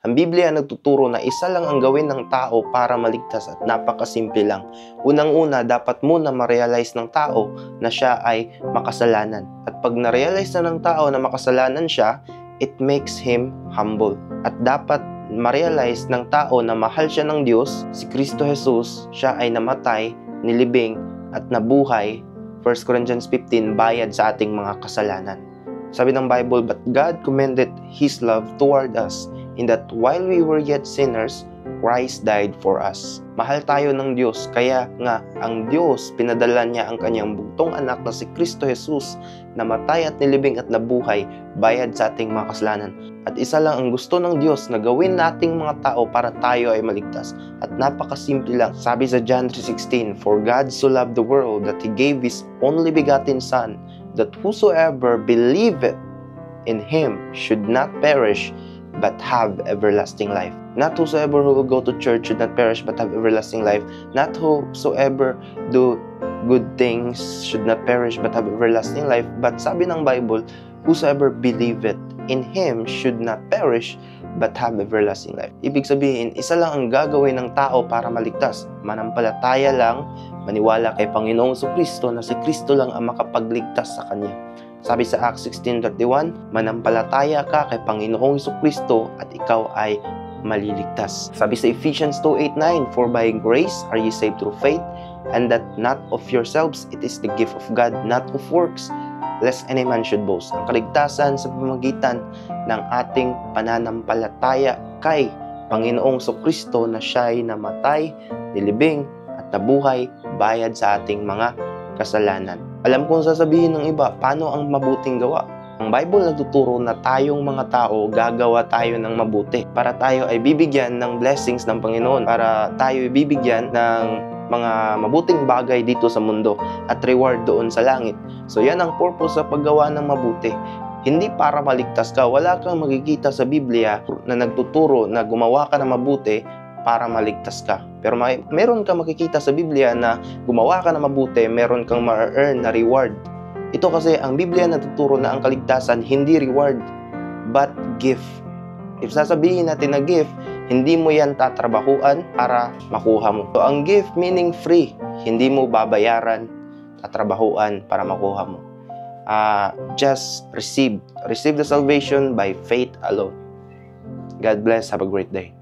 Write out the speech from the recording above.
Ang Biblia nagtuturo na isa lang ang gawin ng tao para maligtas at napakasimple lang. Unang-una, dapat muna ma-realize ng tao na siya ay makasalanan. At pag na-realize na ng tao na makasalanan siya, it makes him humble. At dapat ma-realize ng tao na mahal siya ng Diyos, si Kristo Jesus, siya ay namatay, nilibing, at nabuhay. 1 Corinthians 15, bayad sa ating mga kasalanan. Sabi ng Bible, but God commended His love toward us, in that while we were yet sinners, Christ died for us. Mahal tayo ng Diyos, kaya nga ang Diyos, pinadala niya ang kanyang bugtong anak na si Kristo Jesus, namatay at nilibing at nabuhay, bayad sa ating mga kasalanan. At isa lang ang gusto ng Diyos na gawin nating mga tao para tayo ay maligtas. At napakasimple lang. Sabi sa John 3:16, for God so loved the world that He gave His only begotten Son, that whosoever believeth in Him should not perish, but have everlasting life. Not whosoever who will go to church should not perish, but have everlasting life. Not whosoever do good things should not perish, but have everlasting life. But sabi ng Bible, whosoever believeth in Him should not perish, but have everlasting life. Ibig sabihin, isa lang ang gagawin ng tao para maligtas. Manampalataya lang, maniwala kay Panginoong Kristo na si Kristo lang ang makapagligtas sa Kanya. Sabi sa Acts 16:31, manampalataya ka kay Panginoong Kristo at ikaw ay maliligtas. Sabi sa Ephesians 2:8-9, for by grace are ye saved through faith, and that not of yourselves, it is the gift of God, not of works, lest any man should boast. Ang kaligtasan sa pamamagitan ng ating pananampalataya kay Panginoong Kristo na siya'y namatay, nilibing, at nabuhay, bayad sa ating mga kasalanan. Alam kong sasabihin ng iba, paano ang mabuting gawa? Ang Bible nagtuturo na tayong mga tao, gagawa tayo ng mabuti para tayo ay bibigyan ng blessings ng Panginoon, para tayo ay bibigyan ng mga mabuting bagay dito sa mundo at reward doon sa langit. So yan ang purpose sa paggawa ng mabuti. Hindi para maligtas ka. Wala kang makikita sa Biblia na nagtuturo na gumawa ka ng mabuti para maligtas ka. Pero meron kang makikita sa Biblia na gumawa ka ng mabuti, meron kang ma-earn na reward. Ito kasi ang Biblia nagtuturo na ang kaligtasan hindi reward, but gift. If sasabihin natin na gift, hindi mo yan tatrabahuan para makuha mo. So, ang gift meaning free. Hindi mo babayaran, tatrabahuan para makuha mo. Just receive. Receive the salvation by faith alone. God bless. Have a great day.